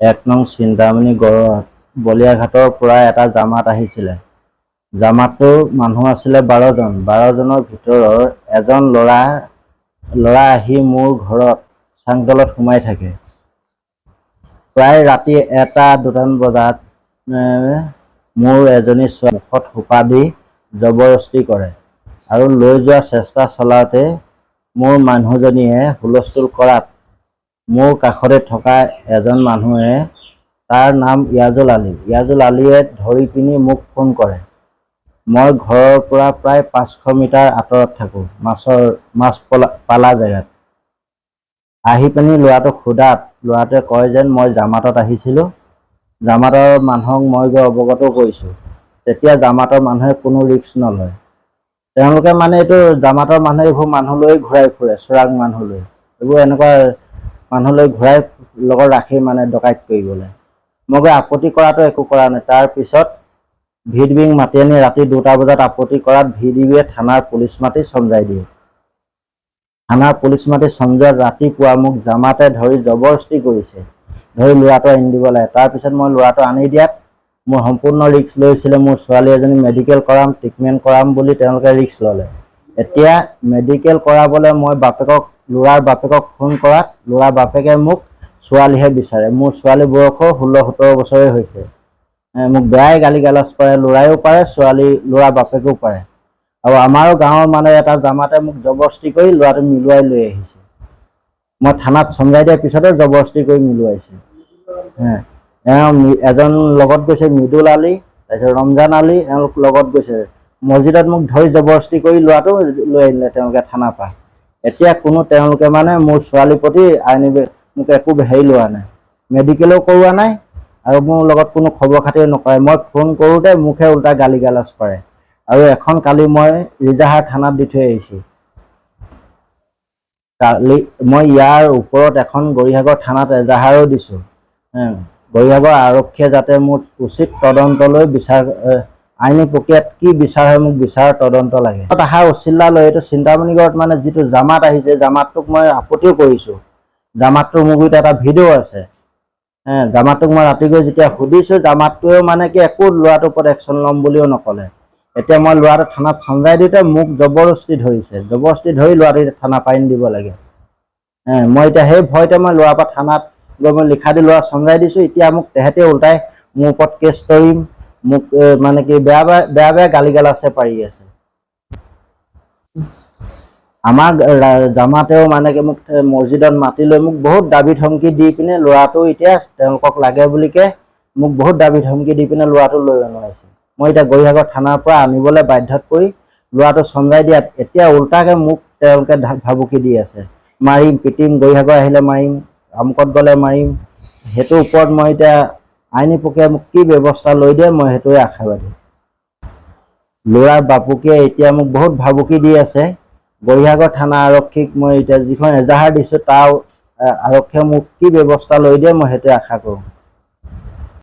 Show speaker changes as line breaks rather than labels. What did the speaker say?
1 নং চিন্তামণি বলিয়াঘাটৰ পৰা এটা জামাত আহিছিলে। জামাতটোৰ মানুহ আছিলে 12 জন। 12 জনৰ ভিতৰৰ এজন ল'ৰা আহি মোৰ ঘৰত চাংতলত সোমাই থাকে। প্ৰায় ৰাতি 1-2 বজাত মোৰ এজনী ছোৱালী মুখত সোপা দি জবৰদস্তি কৰে আৰু লৈ যোৱাৰ চেষ্টা চলাওঁতে মোৰ মানুহজনীয়ে হুলস্থুল কৰাত মোৰ কাষতে থকা এজন মানুহে, তাৰ নাম ইয়াজুল আলীয়ে ধৰি পিনি মোক ফোন কৰে। মই ঘৰৰ পৰা প্ৰায় 500 মিটাৰ আঁতৰত থাকোঁ, মাছ পালা জেগাত। আহি পিনি ল'ৰাটোক সোধাত ল'ৰাটোৱে কয় যেন মই জামাতত আহিছিলোঁ। জামাতৰ মানুহক মই গৈ অৱগত কৰিছোঁ। তেতিয়া জামাতৰ মানুহে কোনো ৰিস্ক নলয়। তেওঁলোকে মানে এইটো জামাতৰ মানুহে এইবোৰ মানুহ লৈ ঘূৰাই ফুৰে, চোৰাং মানুহ লৈ। এইবোৰ এনেকুৱা মানুহ লৈ ঘূৰাই লগত ৰাখি মানে ডকাইত কৰিবলৈ। মই গৈ আপত্তি কৰাটো একো কৰা নাই। তাৰপিছত ভিডিবিক মাতি আনি ৰাতি 2টা বজাত আপত্তি কৰাত ভিডিবিয়ে থানাৰ পুলিচ মাতি চমজাই দিয়ে। থানাৰ পুলিচ মাতি চমজোৱাত ৰাতিপুৱা মোক জামাতে ধৰি জবৰদস্তি কৰিছে, ধৰি ল'ৰাটো আনি দিব লাগে। তাৰপিছত মই ল'ৰাটো আনি দিয়াত মোৰ সম্পূৰ্ণ ৰিস্ক লৈছিলে। মোৰ ছোৱালী এজনী মেডিকেল কৰাম, ট্ৰিটমেণ্ট কৰাম বুলি তেওঁলোকে ৰিস্ক ল'লে। এতিয়া মেডিকেল কৰাবলৈ মই ল'ৰাৰ বাপেকক ফোন কৰাত ল'ৰাৰ বাপেকে মোক ছোৱালীহে বিচাৰে। মোৰ ছোৱালী বয়সো 16-17 বছৰেই হৈছে। মোক বেয়াই গালি গালাজ পাৰে, ল'ৰায়ো পাৰে, ল'ৰাৰ বাপেকেও পাৰে। আৰু আমাৰো গাঁৱৰ মানে এটা জামাতে মোক জবৰদস্তি কৰি ল'ৰাটো মিলুৱাই লৈ আহিছে। মই থানাত চমজাই দিয়াৰ পিছতে জবৰদস্তি কৰি মিলুৱাইছে। এজন লগত গৈছে মৃদুল আলী, তাৰপিছত ৰমজান আলী, এওঁলোক লগত গৈছে। মছজিদত মোক ধৰি জবৰদস্তি কৰি ল'ৰাটো লৈ আনিলে তেওঁলোকে থানাৰ পৰা। এতিয়া তেওঁলোকে মানে মোৰ ছোৱালীৰ প্ৰতি মোক একো হেৰি লোৱা নাই, মেডিকেলো কৰোৱা নাই আৰু মোৰ লগত কোনো খবৰ খাতিও নকৰে। মই ফোন কৰোঁতে মোকহে উল্টা গালি গালাজ পাৰে। আৰু এখন কালি মই ৰিজাহাৰ থানাত দি থৈ আহিছোঁ। কালি মই ইয়াৰ ওপৰত এখন গৰিসাগৰ থানাত এজাহাৰো দিছোঁ। গৰিসাগৰ আৰক্ষীয়ে যাতে মোৰ উচিত তদন্ত লৈ আইনী প্ৰক্ৰিয়াত কি বিচাৰ হয় মোক বিচাৰ তদন্ত লাগে। অহা উচিল্লা লৈ এইটো চিন্তামণিগড়ত মানে যিটো জামাত আহিছে, জামাতটোক মই আপত্তিও কৰিছোঁ। জামাতটোৰ মোৰ গুৰিত এটা ভিডিঅ' আছে। জামাতটোক মই ৰাতি গৈ যেতিয়া সুধিছোঁ, জামাতটোৱেও মানে কি একো ল'ৰাটোৰ ওপৰত একশ্যন ল'ম বুলিও নক'লে। এতিয়া মই ল'ৰাটো থানাত চমজাই দিওঁতে মোক জবৰদস্তি ধৰিছে, জবৰদস্তি ধৰি ল'ৰাটো থানা পাই দিব লাগে। মই এতিয়া সেই ভয়তে মই ল'ৰাৰ পৰা থানাত গৈ মই লিখা দি ল'ৰা চমজাই দিছোঁ। এতিয়া মোক তেহেঁতে উল্টাই মোৰ ওপৰত কেছ কৰিম, মোক মানে কি বেয়া গালি গালাজে পাৰি আছে। আমাৰ জামাতেও মানে কি মোক মছজিদত মাতি লৈ মোক বহুত দাবী ধমকি দি পিনে ল'ৰাটো এতিয়া তেওঁলোকক লাগে বুলিকে মোক বহুত দাবী ধমকি দি পিনে ল'ৰাটো লৈ অনোৱাইছে। মই এতিয়া গৰিসাগৰ থানাৰ পৰা আনিবলৈ বাধ্যত পৰি ল'ৰাটো চমজাই দিয়াত এতিয়া উল্টাকে মোক তেওঁলোকে ভাবুকি দি আছে, মাৰিম পিটিম, গৰিসাগৰ আহিলে মাৰিম, আমুকত গ'লে মাৰিম। সেইটোৰ ওপৰত মই এতিয়া আইনী প্ৰক্ৰিয়া মোক কি ব্যৱস্থা লৈ দিয়ে মই সেইটোৱে আশাবাদী। ল'ৰাৰ বাপুকে এতিয়া মোক বহুত ভাবুকি দি আছে। গৰিসাগৰ থানা আৰক্ষীক মই এতিয়া যিখন এজাহাৰ দিছোঁ তাৰ আৰক্ষীয়ে মোক কি ব্যৱস্থা লৈ দিয়ে মই সেইটোৱে আশা কৰোঁ।